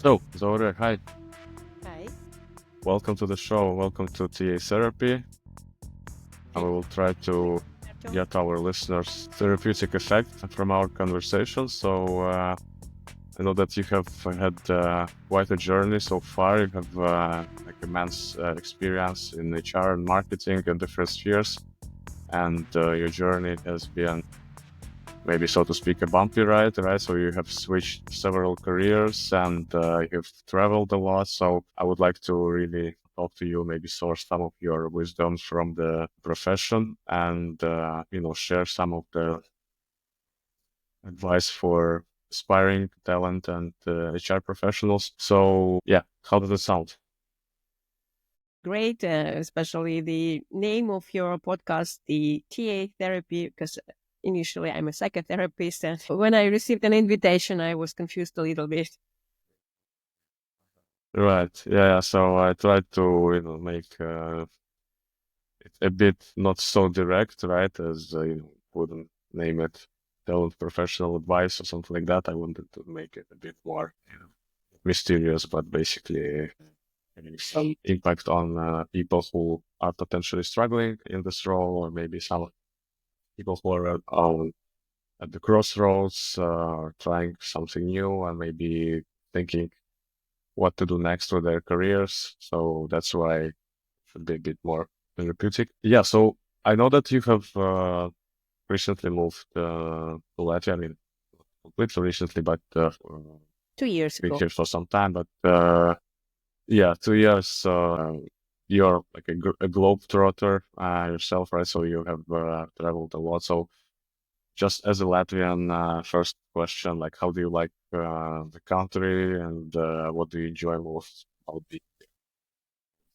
So, Zaure, hi. Hi. Welcome to the show. Welcome to TA Therapy. We Thank will try to you. get our listeners therapeutic effect from our conversation. So, I know that you have had quite a journey so far. You have like immense experience in HR and marketing in different spheres, and your journey has been maybe, so to speak, a bumpy ride, right? So you have switched several careers and you've traveled a lot. So I would like to really talk to you, maybe source some of your wisdom from the profession and, share some of the advice for aspiring talent and HR professionals. So yeah, how does it sound? Great, especially the name of your podcast, the TA therapy, because initially I'm a psychotherapist. And when I received an invitation, I was confused a little bit. Right. Yeah. So I tried to, make it a bit not so direct, right? As wouldn't name it talent professional advice or something like that. I wanted to make it a bit more, mysterious, but basically having some impact on people who are potentially struggling in this role, or maybe some people who are at the crossroads, trying something new, and maybe thinking what to do next with their careers. So that's why it should be a bit more therapeutic. Yeah. So I know that you have recently moved to Latvia. I mean, completely recently, but 2 years been ago. here for some time. But yeah, 2 years. You're like a globetrotter yourself, right? So you have traveled a lot. So just as a Latvian, first question, like, how do you like the country, and what do you enjoy most about the?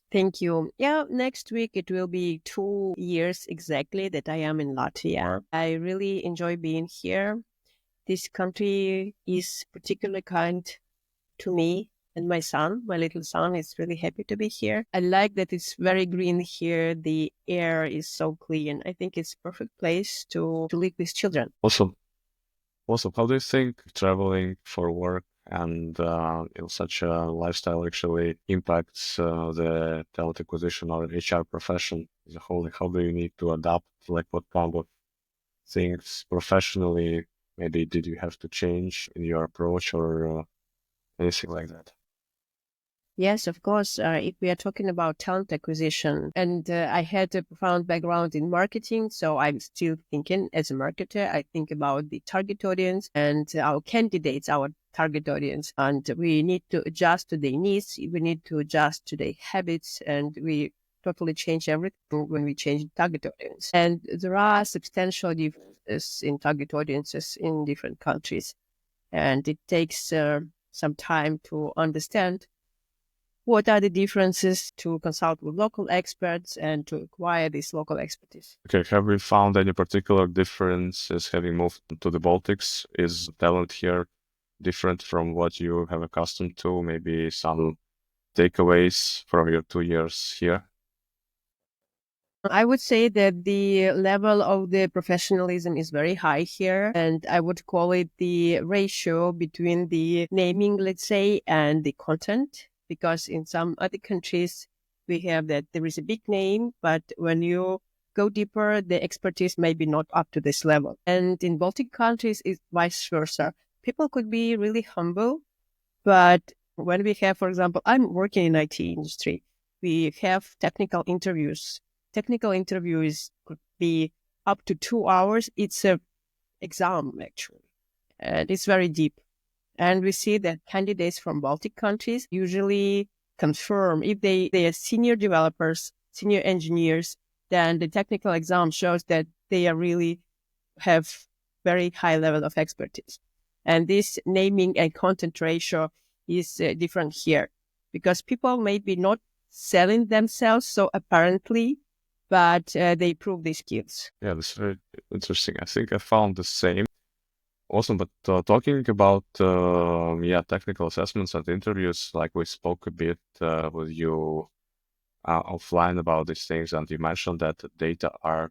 Thank you. Yeah, next week it will be 2 years exactly that I am in Latvia. I really enjoy being here. This country is particularly kind to me and my son. My little son is really happy to be here. I like that it's very green here. The air is so clean. I think it's a perfect place to live with children. Awesome. Awesome. How do you think traveling for work and such a lifestyle actually impacts the talent acquisition or HR profession as a whole? Like, how do you need to adapt? Like, what kind of things professionally maybe did you have to change in your approach, or anything like that? Yes, of course. If we are talking about talent acquisition, and I had a profound background in marketing, so I'm still thinking as a marketer. I think about the target audience and our candidates, our target audience, and we need to adjust to their needs. We need to adjust to their habits, and we totally change everything when we change the target audience. And there are substantial differences in target audiences in different countries, and it takes some time to understand what are the differences to consult with local experts and to acquire this local expertise? Okay, have we found any particular differences having moved to the Baltics? Is talent here different from what you have accustomed to? Maybe some takeaways from your 2 years here? I would say that the level of the professionalism is very high here, and I would call it the ratio between the naming, let's say, and the content. Because in some other countries, we have that there is a big name, but when you go deeper, the expertise may be not up to this level. And in Baltic countries, it's vice versa. People could be really humble, but when we have, for example, I'm working in IT industry, we have technical interviews. Technical interviews could be up to 2 hours. It's a exam actually, and it's very deep. And we see that candidates from Baltic countries usually confirm if they are senior developers, senior engineers, then the technical exam shows that they are really have very high level of expertise. And this naming and content ratio is different here because people may be not selling themselves so apparently, but they prove these skills. Yeah, that's very interesting. I think I found the same. Awesome. But talking about technical assessments and interviews, like we spoke a bit with you offline about these things, and you mentioned that DataArt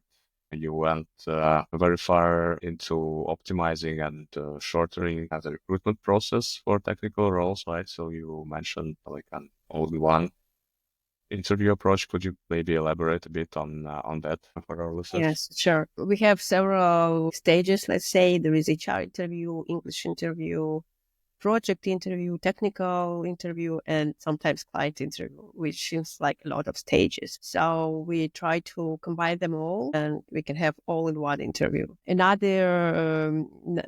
You went very far into optimizing and shortening the recruitment process for technical roles, right? So you mentioned like an all-in-one interview approach. Could you maybe elaborate a bit on that for our listeners? Yes, sure. We have several stages. Let's say there is HR interview, English interview, project interview, technical interview, and sometimes client interview, which seems like a lot of stages. So we try to combine them all and we can have all in one interview. Another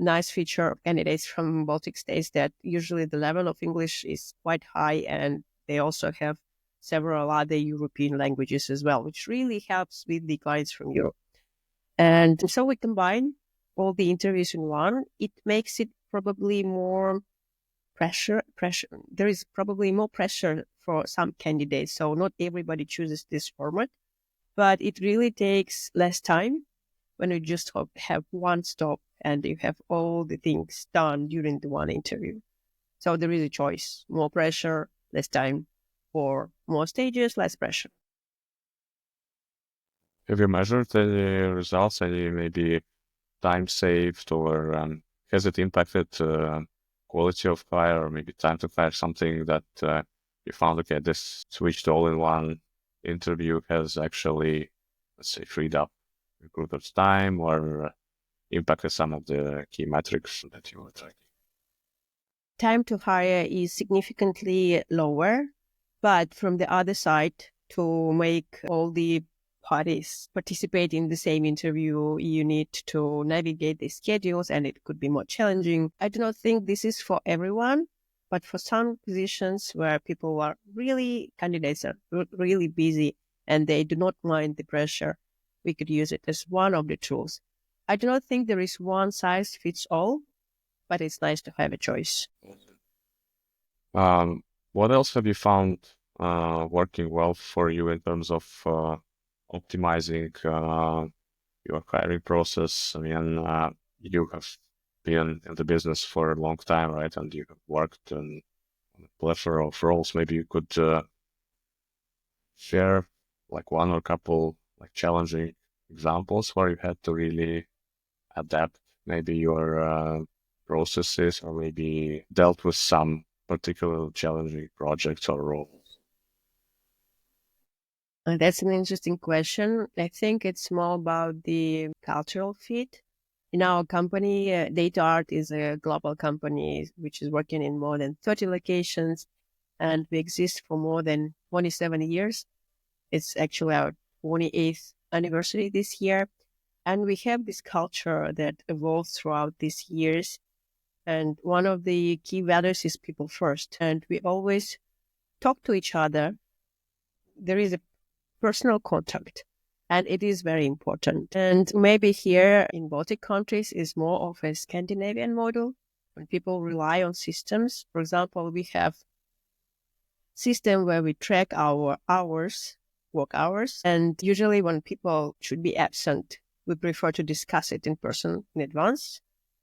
nice feature of candidates from Baltic states that usually the level of English is quite high and they also have several other European languages as well, which really helps with the clients from Europe. And so we combine all the interviews in one. It makes it probably more pressure. There is probably more pressure for some candidates. So not everybody chooses this format, but it really takes less time when you just have one stop and you have all the things done during the one interview. So there is a choice, more pressure, less time, or more stages, less pressure. Have you measured any results, any maybe time saved, or has it impacted quality of hire or maybe time to hire, something that you found, okay, this switched all-in-one interview has actually, let's say, freed up recruiters' time or impacted some of the key metrics that you were tracking? Time to hire is significantly lower, but from the other side, to make all the parties participate in the same interview, you need to navigate the schedules and it could be more challenging. I do not think this is for everyone, but for some positions where people are really, candidates are really busy and they do not mind the pressure, we could use it as one of the tools. I do not think there is one size fits all, but it's nice to have a choice. Um, what else have you found working well for you in terms of optimizing your hiring process? I mean, you have been in the business for a long time, right? And you have worked in a plethora of roles. Maybe you could share like one or couple like challenging examples where you had to really adapt maybe your processes or maybe dealt with some particular challenging projects or roles. That's an interesting question. I think it's more about the cultural fit. In our company, DataArt is a global company which is working in more than 30 locations, and we exist for more than 27 years. It's actually our 28th anniversary this year. And we have this culture that evolves throughout these years. And one of the key values is people first. And we always talk to each other. There is a personal contact, and it is very important. And maybe here in Baltic countries is more of a Scandinavian model when people rely on systems. For example, we have system where we track our hours, work hours, and usually when people should be absent, we prefer to discuss it in person in advance,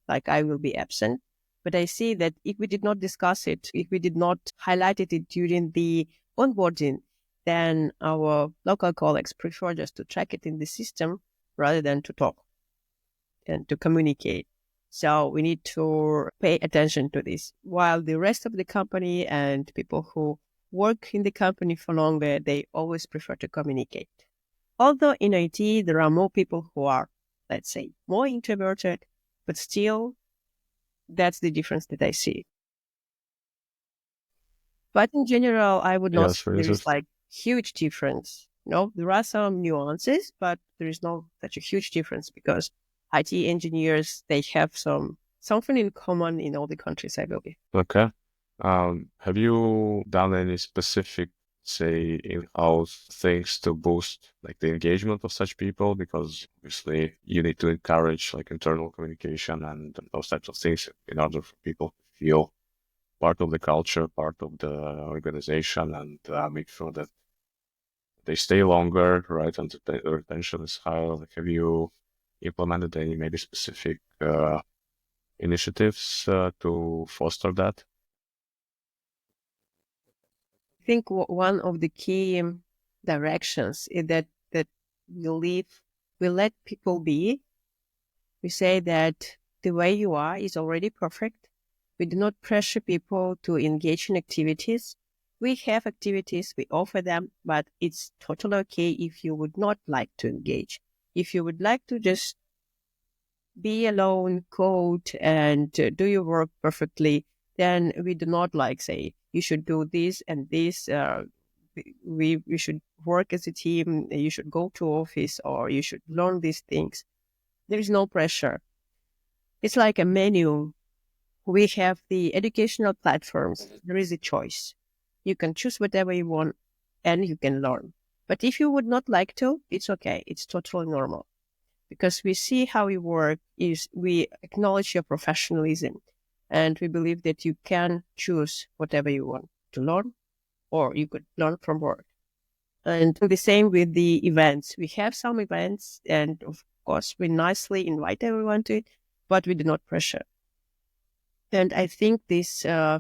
like I will be absent. But I see that if we did not discuss it, if we did not highlight it during the onboarding, then our local colleagues prefer just to track it in the system rather than to talk and to communicate. So we need to pay attention to this. While the rest of the company and people who work in the company for longer, they always prefer to communicate. Although in IT, there are more people who are, let's say, more introverted, but still, that's the difference that I see. But in general, I would Yeah, not that's say very there is interesting. like huge difference. No, there are some nuances, but there is no such a huge difference because IT engineers, they have something in common in all the countries, I believe. Okay. Have you done any specific, say, in-house things to boost like the engagement of such people? Because obviously you need to encourage like internal communication and those types of things in order for people to feel part of the culture, part of the organization, and make sure that they stay longer, right? And the retention is higher. Like, have you implemented any maybe specific initiatives to foster that? I think one of the key directions is that we live We let people be. We say that the way you are is already perfect. We do not pressure people to engage in activities. We have activities, we offer them, but it's totally okay if you would not like to engage. If you would like to just be alone, code, and do your work perfectly, then we do not like say you should do this and this. We should work as a team. You should go to office or you should learn these things. There is no pressure. It's like a menu. We have the educational platforms. There is a choice. You can choose whatever you want and you can learn. But if you would not like to, it's okay. It's totally normal because we see how you work is we acknowledge your professionalism and we believe that you can choose whatever you want to learn or you could learn from work. And the same with the events. We have some events and of course we nicely invite everyone to it, but we do not pressure. And I think this,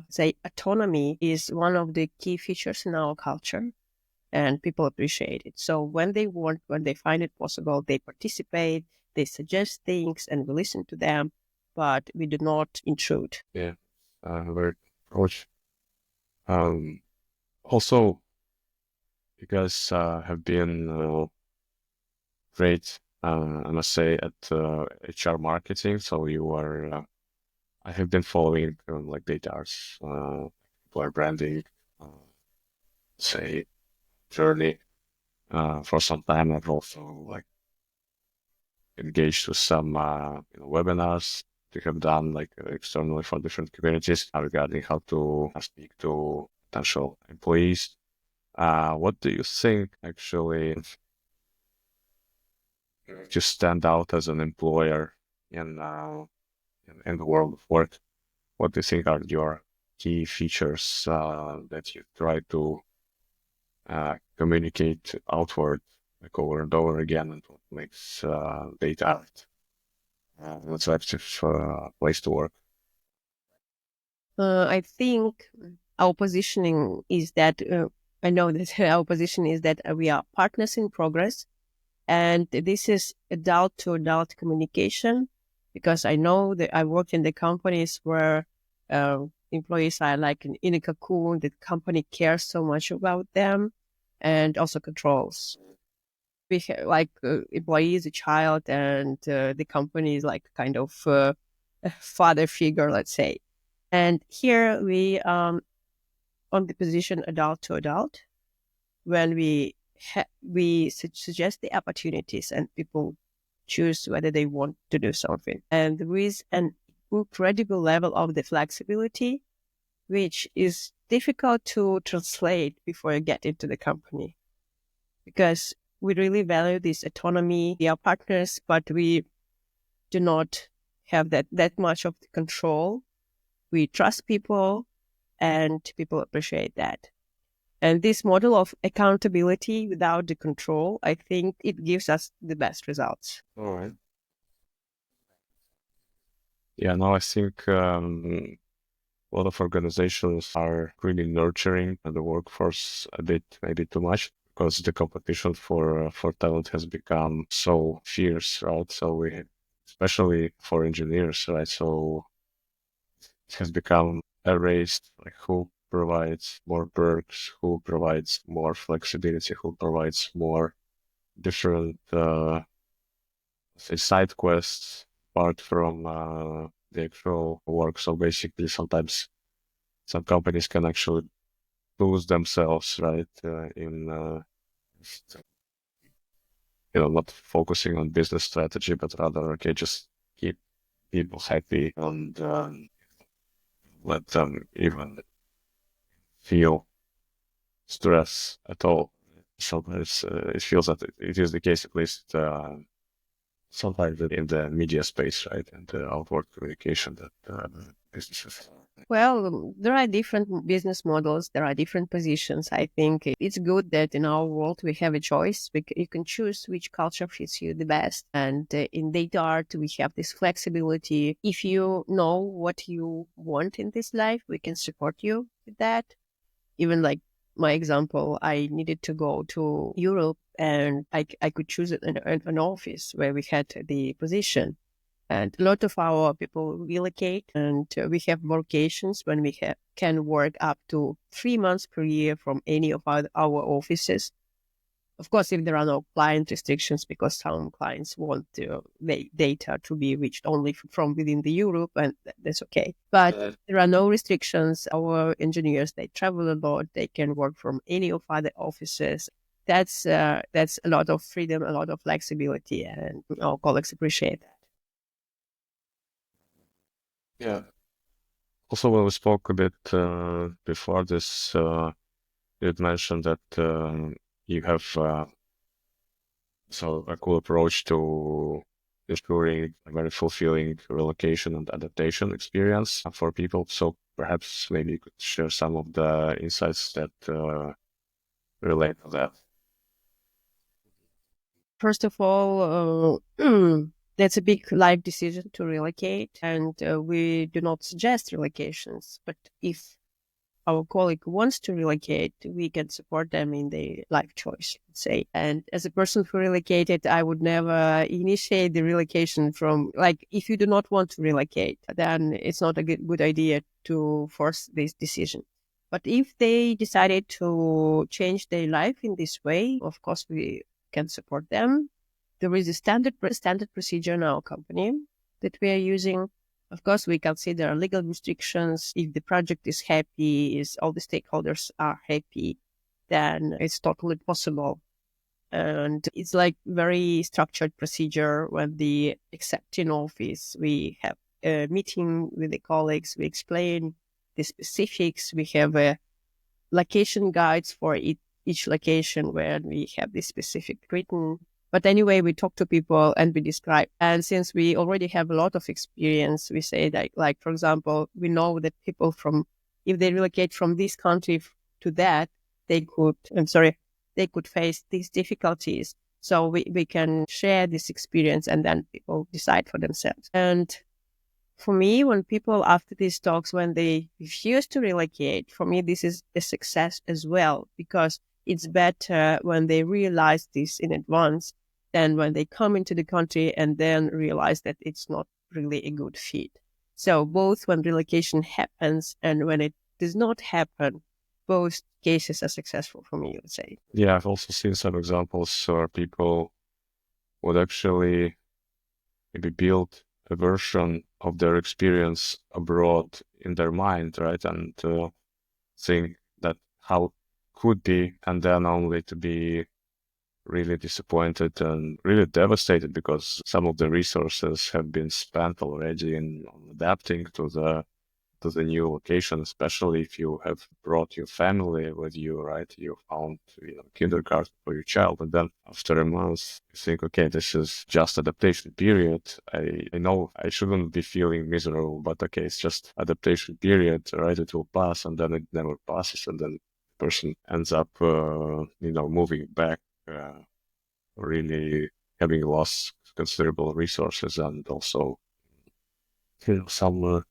say, autonomy is one of the key features in our culture and people appreciate it. So when they want, when they find it possible, they participate, they suggest things and we listen to them, but we do not intrude. Yeah, very approach. Also, you guys have been great, I must say, at HR marketing. So you are, I have been following like DataArt's employer branding, uh, say, journey for some time. I've also like engaged with some webinars to have done like externally for different communities regarding how to speak to potential employees. What do you think actually to stand out as an employer in the world of work? What do you think are your key features that you try to communicate outward like over and over again, and what makes DataArt an attractive place to work? I think our positioning is that, I know that our position is that we are partners in progress. And this is adult to adult communication because I know that I worked in the companies where employees are like in a cocoon, the company cares so much about them and also controls. We like employee is a child and the company is like kind of a father figure, let's say. And here we on the position adult to adult when we suggest the opportunities and people choose whether they want to do something. And there is an incredible level of the flexibility, which is difficult to translate before you get into the company because we really value this autonomy. We are partners, but we do not have that much of the control. We trust people and people appreciate that. And this model of accountability without the control, I think it gives us the best results. All right. Yeah, no, I think a lot of organizations are really nurturing the workforce a bit, maybe too much, because the competition for talent has become so fierce, right? So we, especially for engineers, right? So it has become a race, like who provides more perks, who provides more flexibility, who provides more different, say, side quests apart from the actual work. So basically, sometimes some companies can actually lose themselves, right, in not focusing on business strategy, but rather, okay, just keep people happy and let them even feel stress at all. Sometimes it feels that it is the case, at least sometimes in the media space, right, and the outward communication that businesses. Well, there are different business models, there are different positions. I think it's good that in our world we have a choice. You can choose which culture fits you the best. And in DataArt, we have this flexibility. If you know what you want in this life, we can support you with that. Even like my example, I needed to go to Europe, and I could choose an office where we had the position. And a lot of our people relocate, and we have workations when we can work up to 3 months per year from any of our offices. Of course, if there are no client restrictions, because some clients want data to be reached only from within the Europe, and that's okay. But there are no restrictions. Our engineers, they travel a lot. They can work from any of other offices. That's a lot of freedom, a lot of flexibility, and our colleagues appreciate that. Yeah. Also, when we spoke a bit before this, you had mentioned that you have a cool approach to ensuring a very fulfilling relocation and adaptation experience for people. So perhaps maybe you could share some of the insights that relate to that. First of all, that's a big life decision to relocate, and we do not suggest relocations. But if our colleague wants to relocate, we can support them in their life choice, let's say. And as a person who relocated, I would never initiate the relocation from, like, if you do not want to relocate, then it's not a good idea to force this decision. But if they decided to change their life in this way, of course, we can support them. There is a standard procedure in our company that we are using. Of course, we consider legal restrictions. If the project is happy, if all the stakeholders are happy, then it's totally possible. And it's like very structured procedure. When the accepting office, we have a meeting with the colleagues. We explain the specifics. We have a location guides for each location where we have this specific written. But anyway, we talk to people and we describe. And since we already have a lot of experience, we say that, like, for example, we know that people if they relocate from this country to that, they could face these difficulties. So we can share this experience, and then people decide for themselves. And for me, when people after these talks, when they refuse to relocate, for me, this is a success as well, because it's better when they realize this in advance than when they come into the country and then realize that it's not really a good fit. So both when relocation happens and when it does not happen, both cases are successful for me, let's say. Yeah, I've also seen some examples where people would actually maybe build a version of their experience abroad in their mind, right? And think that how could be, and then only to be really disappointed and really devastated because some of the resources have been spent already in adapting to the new location, especially if you have brought your family with you, right? You found, kindergarten for your child, and then after a month, you think, okay, this is just adaptation period. I know I shouldn't be feeling miserable, but okay, it's just adaptation period, right? It will pass, and then it never passes, and then the person ends up, moving back, really having lost considerable resources and also, some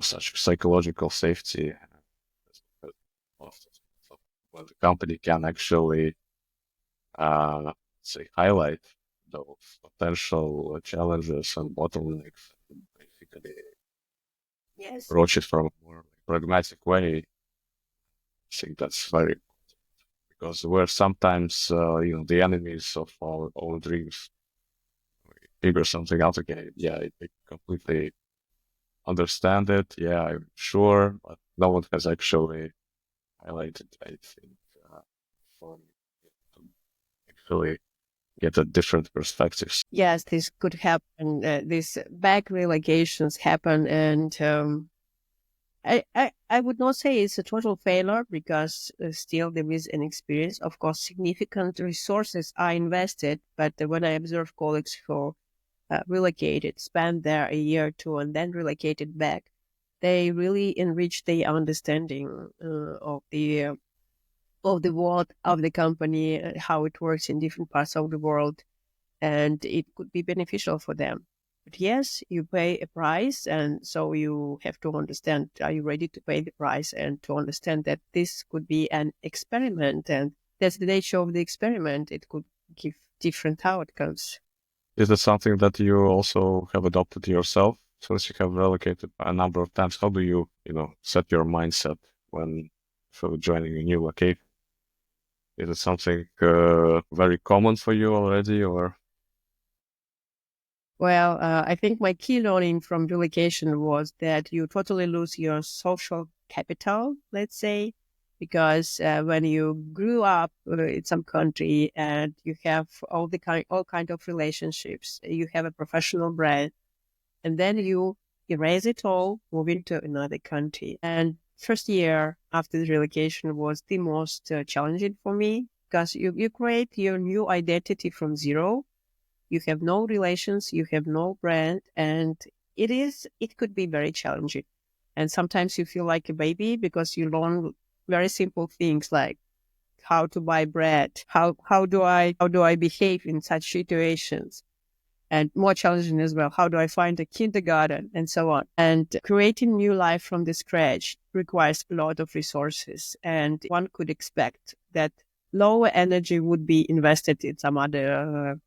such psychological safety. Well, the company can actually, highlight those potential challenges and bottlenecks, and basically Yes. approach it from a more pragmatic way. I think that's very because we're sometimes, the enemies of our own dreams. We figure something out again. Yeah, I completely understand it. Yeah, I'm sure, but no one has actually highlighted, I think, for me to actually get a different perspectives. Yes, this could happen. These back relocations happen, and I would not say it's a total failure, because still there is an experience. Of course, significant resources are invested, but when I observe colleagues who relocated, spent there a year or two, and then relocated back, they really enrich their understanding of the world, of the company, how it works in different parts of the world, and it could be beneficial for them. But yes, you pay a price, and so you have to understand, are you ready to pay the price and to understand that this could be an experiment, and that's the nature of the experiment. It could give different outcomes. Is that something that you also have adopted yourself since you have relocated a number of times? How do you, set your mindset when joining a new location? Is it something very common for you already, or? Well, I think my key learning from relocation was that you totally lose your social capital, let's say, because when you grew up in some country and you have all kind of relationships, you have a professional brand, and then you erase it all, move into another country. And first year after the relocation was the most challenging for me because you create your new identity from zero. You have no relations, you have no brand, and it could be very challenging. And sometimes you feel like a baby because you learn very simple things like how to buy bread, how do I behave in such situations, and more challenging as well, how do I find a kindergarten, and so on. And creating new life from the scratch requires a lot of resources, and one could expect that lower energy would be invested in some other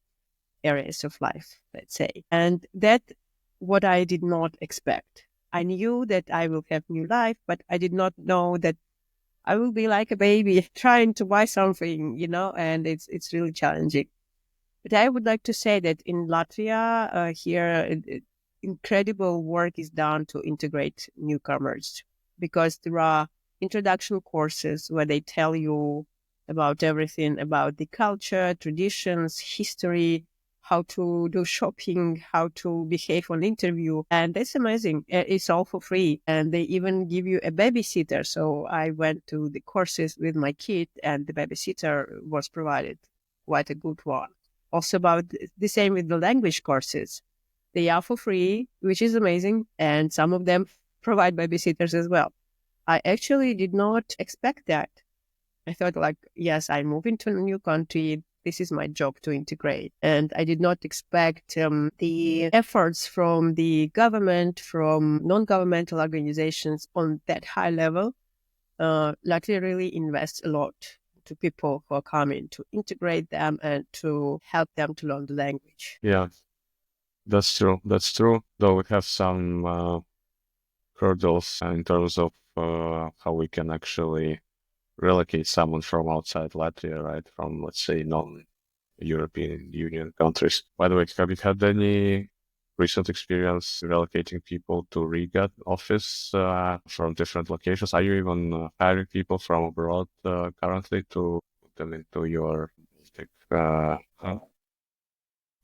areas of life, let's say. And that what I did not expect. I knew that I will have new life, but I did not know that I will be like a baby trying to buy something, and it's really challenging. But I would like to say that in Latvia, here, incredible work is done to integrate newcomers because there are introduction courses where they tell you about everything about the culture, traditions, history, how to do shopping, how to behave on interview. And that's amazing. It's all for free. And they even give you a babysitter. So I went to the courses with my kid and the babysitter was provided, quite a good one. Also about the same with the language courses. They are for free, which is amazing. And some of them provide babysitters as well. I actually did not expect that. I thought like, yes, I move into a new country. This is my job to integrate. And I did not expect the efforts from the government, from non-governmental organizations on that high level. Latvia really invests a lot to people who are coming to integrate them and to help them to learn the language. Yeah, that's true. That's true. Though we have some hurdles in terms of how we can actually relocate someone from outside Latvia, right? From, let's say, non-European Union countries. By the way, have you had any recent experience relocating people to Riga office from different locations? Are you even hiring people from abroad currently to put them into your hub?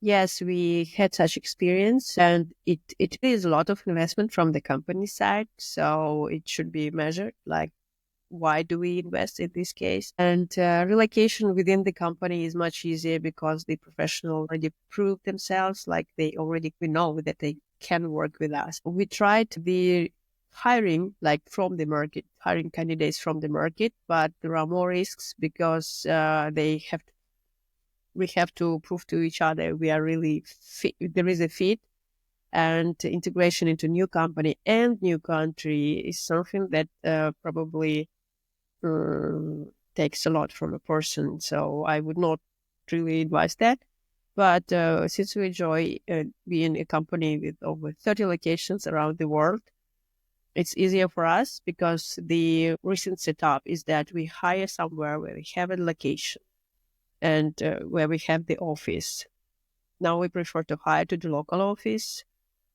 Yes, we had such experience, and it is a lot of investment from the company side. So it should be measured, like why do we invest in this case? And relocation within the company is much easier because the professional already proved themselves, like we know that they can work with us. We tried the hiring, like from the market, hiring candidates from the market, but there are more risks because we have to prove to each other we are really fit. There is a fit, and integration into new company and new country is something that probably takes a lot from a person. So I would not really advise that. But since we enjoy being a company with over 30 locations around the world, it's easier for us because the recent setup is that we hire somewhere where we have a location and where we have the office. Now we prefer to hire to the local office,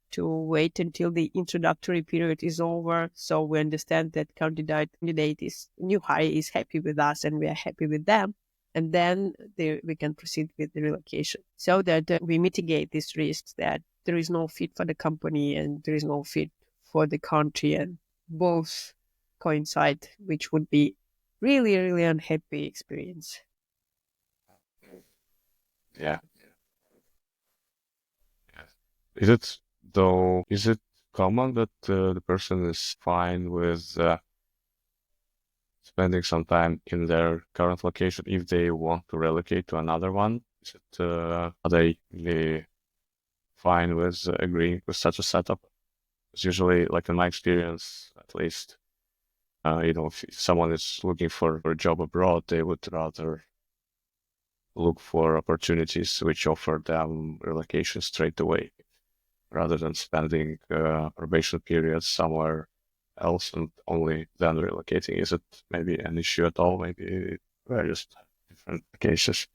to wait until the introductory period is over, so we understand that candidate is new hire is happy with us and we are happy with them, and then we can proceed with the relocation, so that we mitigate these risks that there is no fit for the company and there is no fit for the country, and both coincide, which would be really really unhappy experience. Yeah. Yeah. Is it common that the person is fine with spending some time in their current location if they want to relocate to another one? Are they really fine with agreeing with such a setup. It's usually, like in my experience, at least, if someone is looking for a job abroad, they would rather look for opportunities which offer them relocation straight away, rather than spending probation periods somewhere else and only then relocating. Is it maybe an issue at all? Maybe various different cases.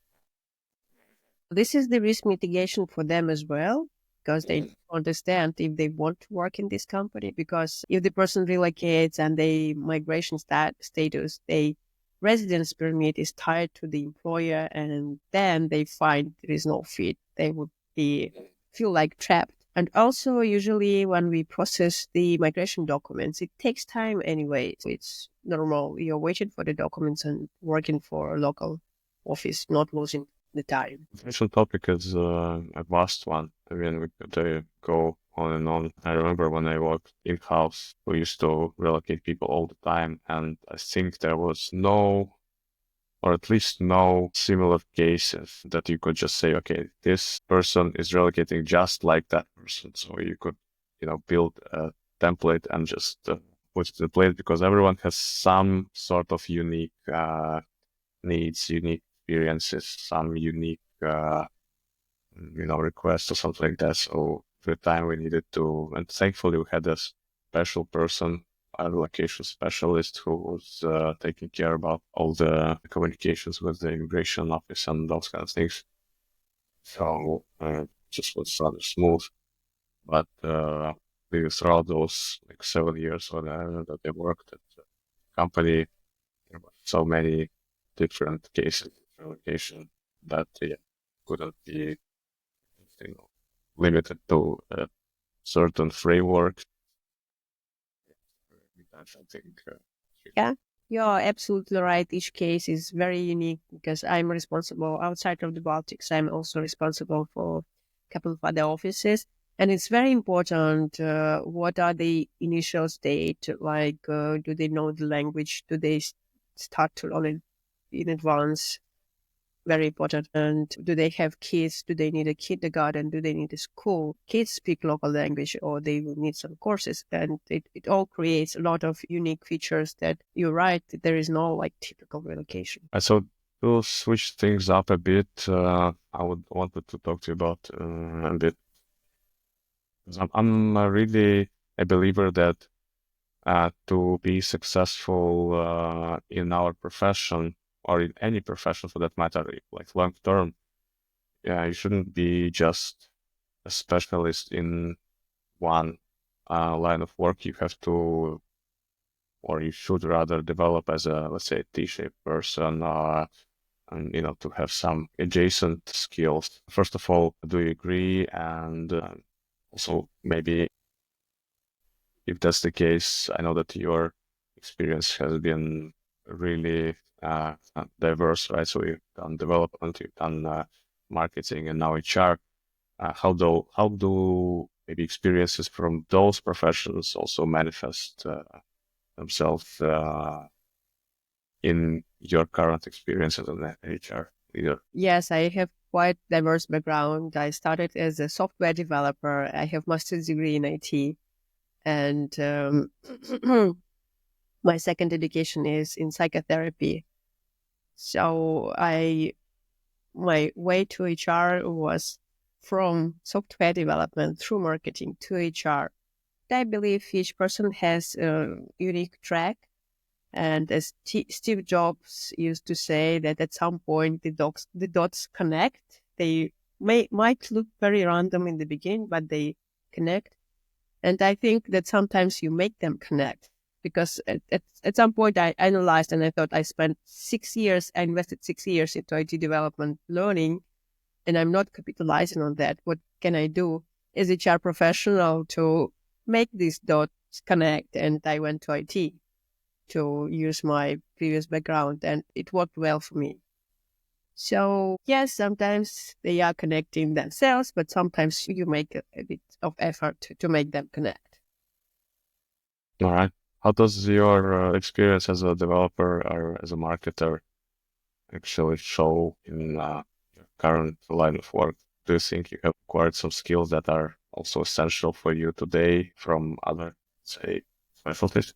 This is the risk mitigation for them as well, because they understand if they want to work in this company. Because if the person relocates and the migration status, they residence permit is tied to the employer, and then they find there is no fit, they would be feel like trapped. And also, usually when we process the migration documents, it takes time anyway. So it's normal. You're waiting for the documents and working for a local office, not losing the time. This topic is a vast one. I mean, we could go on and on. I remember when I worked in-house, we used to relocate people all the time, and I think there was no, or at least no similar cases that you could just say, okay, this person is relocating just like that person. So you could, build a template and just put it in place, because everyone has some sort of unique needs, unique experiences, some unique, requests or something like that. So every time we needed to, and thankfully we had a special person, a relocation specialist, who was taking care about all the communications with the immigration office and those kind of things. So just was rather smooth. But throughout those 7 years or whatever that I worked at the company, there were so many different cases of relocation that couldn't be limited to a certain framework. That's, I think, Yeah, you're absolutely right. Each case is very unique because I'm responsible outside of the Baltics. I'm also responsible for a couple of other offices. And it's very important what are the initial state, like do they know the language? Do they start to learn it in advance? Very important. And do they have kids? Do they need a kindergarten? Do they need a school? Kids speak local language, or they will need some courses. And it all creates a lot of unique features that you're right, there is no like typical relocation. So to switch things up a bit, I would wanted to talk to you about a bit. I'm really a believer that to be successful in our profession, or in any profession for that matter, like long term, you shouldn't be just a specialist in one line of work. You have to, or you should rather develop as a, let's say, T-shaped person, and to have some adjacent skills. First of all, do you agree? And also, maybe if that's the case, I know that your experience has been really diverse, right? So you've done development, you've done marketing, and now HR. How do maybe experiences from those professions also manifest themselves in your current experience as an HR leader? Yes, I have quite diverse background. I started as a software developer. I have master's degree in IT, and my second education is in psychotherapy. So my way to HR was from software development through marketing to HR. I believe each person has a unique track. And as Steve Jobs used to say, that at some point the dots connect. They might look very random in the beginning, but they connect. And I think that sometimes you make them connect, because at some point I analyzed and I thought I invested 6 years into IT development learning, and I'm not capitalizing on that. What can I do as a HR professional to make these dots connect? And I went to IT to use my previous background, and it worked well for me. So yes, sometimes they are connecting themselves, but sometimes you make a bit of effort to make them connect. All right. How does your experience as a developer or as a marketer actually show in your current line of work? do you think you have acquired some skills that are also essential for you today from other, say, specialties?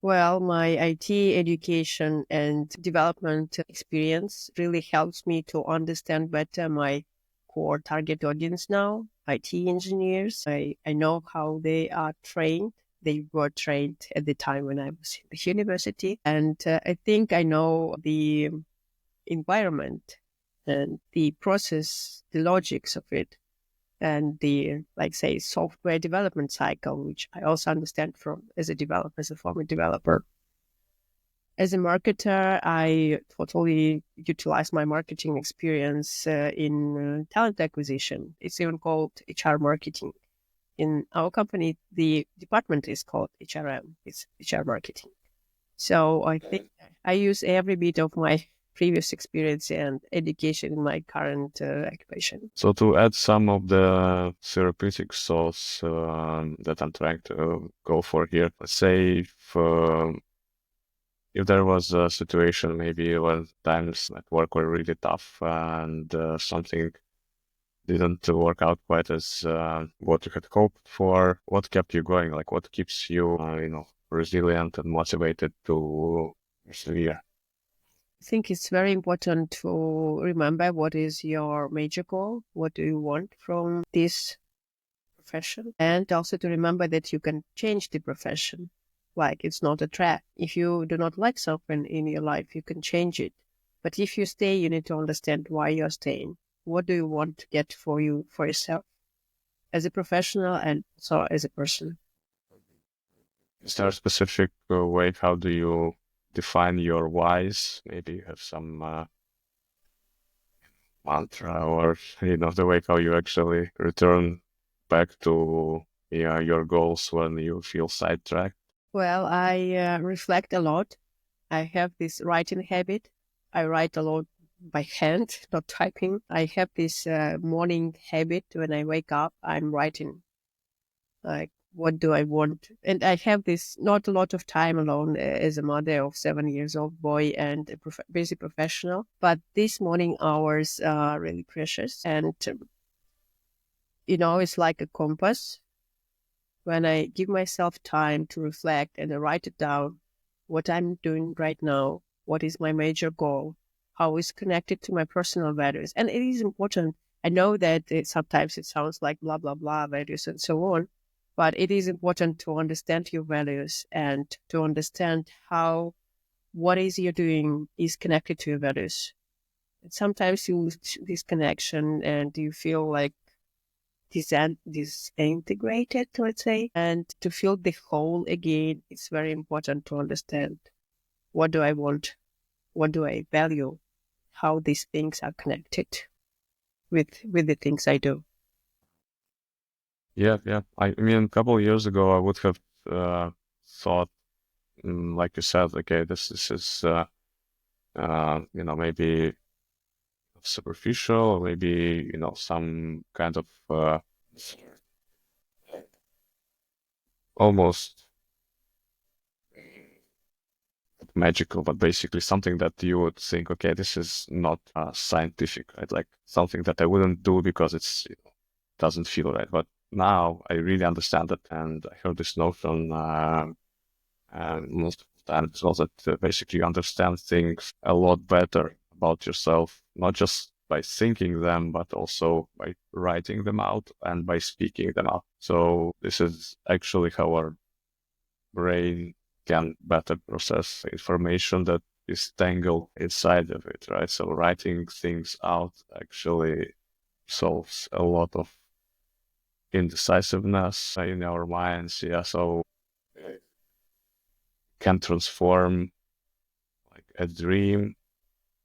Well, my IT education and development experience really helps me to understand better my core target audience now, IT engineers. I know how they are trained. They were trained at the time when I was in the university. And I think I know the environment and the process, the logics of it, and the, like, say, software development cycle, which I also understand from as a developer, as a former developer. As a marketer, I totally utilize my marketing experience in talent acquisition. It's even called HR marketing. In our company, the department is called HRM. It's HR marketing. So I think I use every bit of my previous experience and education in my current occupation. So to add some of the therapeutic sauce that I'm trying to go for here, let's say if there was a situation maybe when times at work were really tough and something didn't work out quite as what you had hoped for, what kept you going? Like what keeps you, resilient and motivated to persevere? I think it's very important to remember what is your major goal, what do you want from this profession, and also to remember that you can change the profession. Like, it's not a trap. If you do not like something in your life, you can change it. But if you stay, you need to understand why you're staying. What do you want to get for you, for yourself, as a professional and also as a person? Is there a specific way? How do you define your whys? Maybe you have some mantra or, the way how you actually return back to your goals when you feel sidetracked. Well, I reflect a lot. I have this writing habit. I write a lot by hand, not typing. I have this morning habit. When I wake up, I'm writing, like, what do I want? And I have this not a lot of time alone as a mother of 7 years old boy and a busy professional. But these morning hours are really precious. And, it's like a compass. When I give myself time to reflect and I write it down, what I'm doing right now, what is my major goal, how is connected to my personal values. And it is important. I know that sometimes it sounds like blah, blah, blah, values and so on, but it is important to understand your values and to understand how what is you're doing is connected to your values. And sometimes you lose this connection and you feel like disintegrated, let's say. And to feel the whole again, it's very important to understand what do I want, what do I value, how these things are connected with the things I do. Yeah, yeah. I mean, a couple of years ago, I would have thought, like you said, okay, this is maybe superficial, or maybe some kind of almost magical, but basically something that you would think, okay, this is not scientific, right? Like something that I wouldn't do because it's doesn't feel right. But now I really understand it, and I heard this notion multiple times as well that basically you understand things a lot better about yourself, not just by thinking them, but also by writing them out and by speaking them out. So this is actually how our brain can better process information that is tangled inside of it, right? So writing things out actually solves a lot of indecisiveness in our minds. Yeah, so it can transform like a dream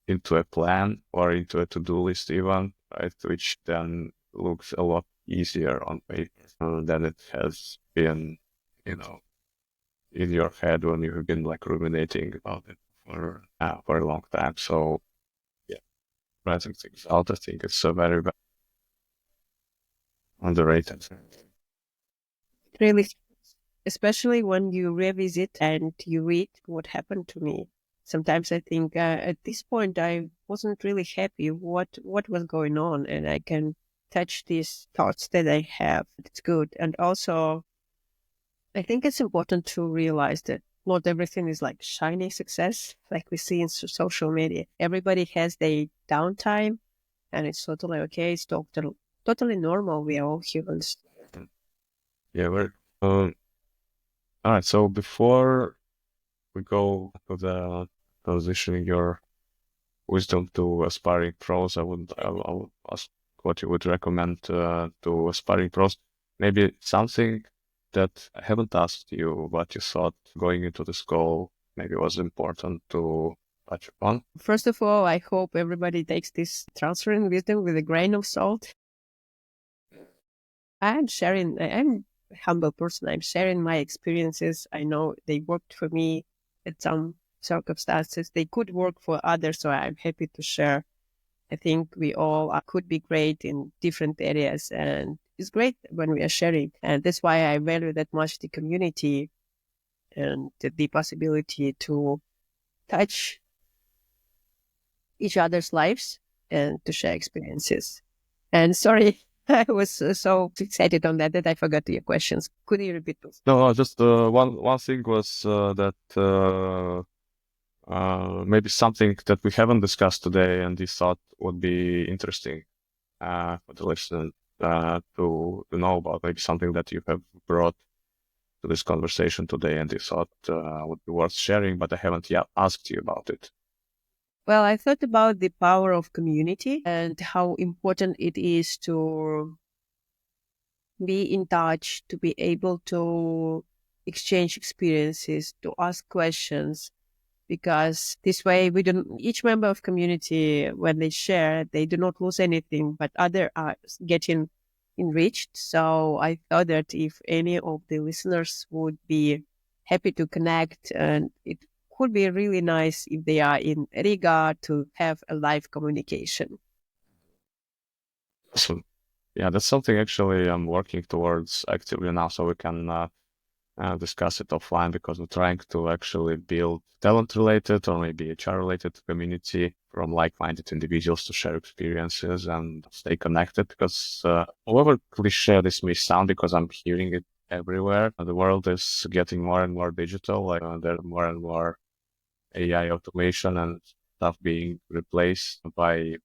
into a plan or into a to-do list even, right? Which then looks a lot easier on paper than it has been, you know, in your head when you've been like ruminating about it for a long time. So yeah, writing things out, I think it's so very underrated. Really, especially when you revisit and you read what happened to me. sometimes I think at this point I wasn't really happy what was going on, and I can touch these thoughts that I have. It's good. And also, I think it's important to realize that not everything is like shiny success, like we see in social media. Everybody has their downtime, and it's totally okay. It's totally normal. We are all humans. Yeah, um, all right. So before we go to the transitioning your wisdom to aspiring pros, I would ask what you would recommend to aspiring pros. Maybe something that I haven't asked you, but you thought going into this goal maybe was important to touch upon. First of all, I hope everybody takes this transferring wisdom with a grain of salt. I'm a humble person. I'm sharing my experiences. I know they worked for me at some circumstances. They could work for others, so I'm happy to share. I think we all could be great in different areas, and it's great when we are sharing. And that's why I value that much the community and the possibility to touch each other's lives and to share experiences. And sorry, I was so excited on that I forgot your questions. Could you repeat those? No, just one thing was that maybe something that we haven't discussed today and you thought would be interesting for the listener to know about, maybe something that you have brought to this conversation today and you thought would be worth sharing, but I haven't yet asked you about it. Well, I thought about the power of community and how important it is to be in touch, to be able to exchange experiences, to ask questions, because this way we don't, each member of community, when they share, they do not lose anything, but other are getting enriched. So I thought that if any of the listeners would be happy to connect, and it could be really nice if they are in Riga to have a live communication. So yeah, that's something actually I'm working towards actively now, so we can discuss it offline, because we're trying to actually build talent-related or maybe HR-related community from like-minded individuals to share experiences and stay connected. Because however cliche this may sound, because I'm hearing it everywhere, the world is getting more and more digital. Like there are more and more AI automation and stuff being replaced by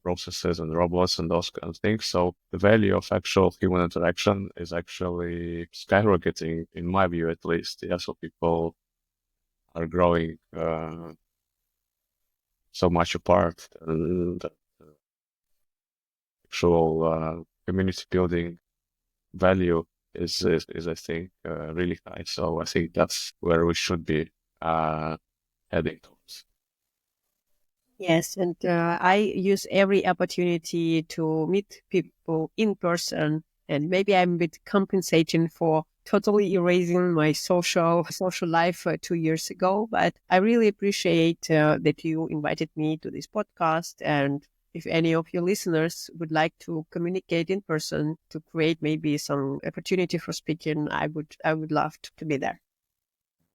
processes and robots and those kind of things. So the value of actual human interaction is actually skyrocketing, in my view, at least. Yeah, so people are growing so much apart, and the actual community building value is I think really high. So I think that's where we should be heading towards. Yes, and I use every opportunity to meet people in person, and maybe I'm a bit compensating for totally erasing my social life 2 years ago. But I really appreciate that you invited me to this podcast, and if any of your listeners would like to communicate in person to create maybe some opportunity for speaking, I would love to be there.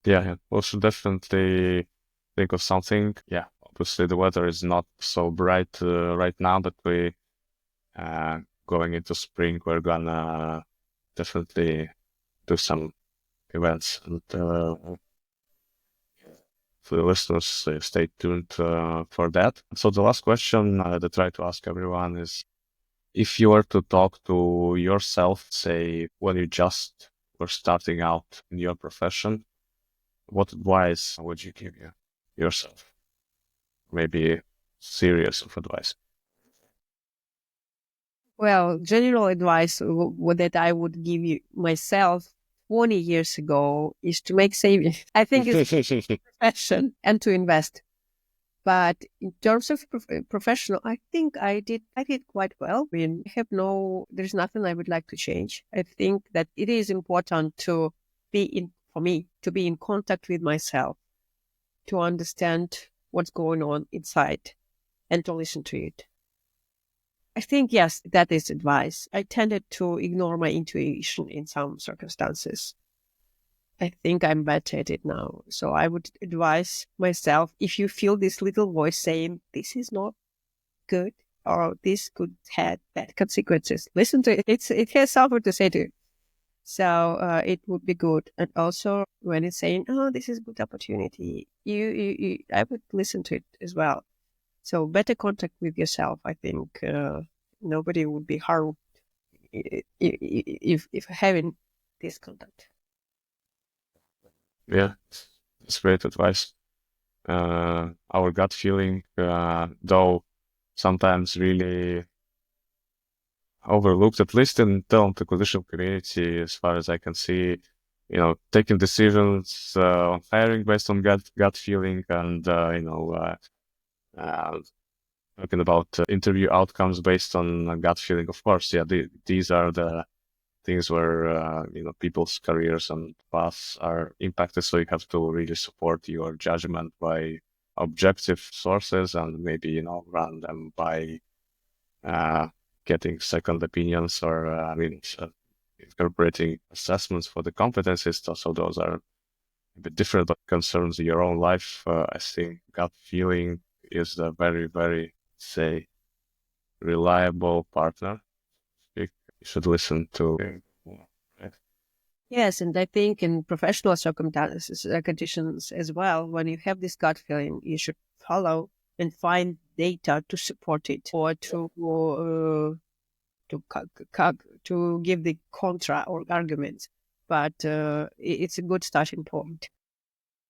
Yeah, we should definitely think of something. Yeah, obviously the weather is not so bright right now, but we going into spring, we're gonna definitely do some events. And for the listeners, stay tuned for that. So the last question that I try to ask everyone is, if you were to talk to yourself, say when you just were starting out in your profession, what advice would you give yourself? Maybe series of advice. Well, general advice that I would give you myself 20 years ago is to make savings. I think it's profession and to invest. But in terms of professional, I think I did quite well. I mean, there's nothing I would like to change. I think that it is important for me, to be in contact with myself, to understand what's going on inside and to listen to it. I think, yes, that is advice. I tended to ignore my intuition in some circumstances. I think I'm better at it now. So I would advise myself, if you feel this little voice saying, this is not good, or this could have bad consequences, listen to it. It has something to say to you. So it would be good. And also when it's saying, oh, this is a good opportunity, I would listen to it as well. So better contact with yourself. I think nobody would be harmed if having this contact. Yeah, that's great advice. Our gut feeling, though sometimes really overlooked, at least in talent acquisition community, as far as I can see, taking decisions on hiring based on gut feeling, and uh, talking about interview outcomes based on gut feeling. Of course, yeah, these are the things where people's careers and paths are impacted. So you have to really support your judgment by objective sources, and maybe run them by uh, getting second opinions, or incorporating assessments for the competencies. So those are a bit different, but concerns your own life. I think gut feeling is a very, very, say, reliable partner. You should listen to. Right? Yes, and I think in professional circumstances, conditions as well, when you have this gut feeling, you should follow and find data to support it, or to give the contra or arguments. But it's a good starting point.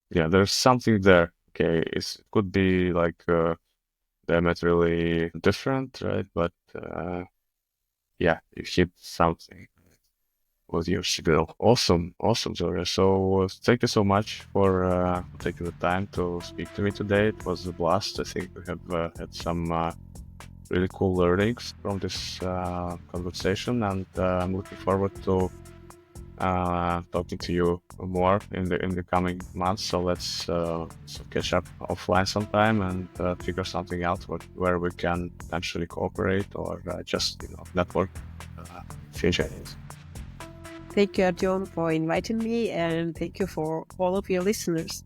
Yeah, there's something there. Okay, it could be like diametrically different, right? But yeah, you hit something with your signal. Awesome, awesome, Zaure. So thank you so much for taking the time to speak to me today. It was a blast. I think we have had some really cool learnings from this conversation, and I'm looking forward to talking to you more in the coming months. So let's catch up offline sometime and figure something out where we can potentially cooperate, or just network future. Thank you, Artyom, for inviting me, and thank you for all of your listeners.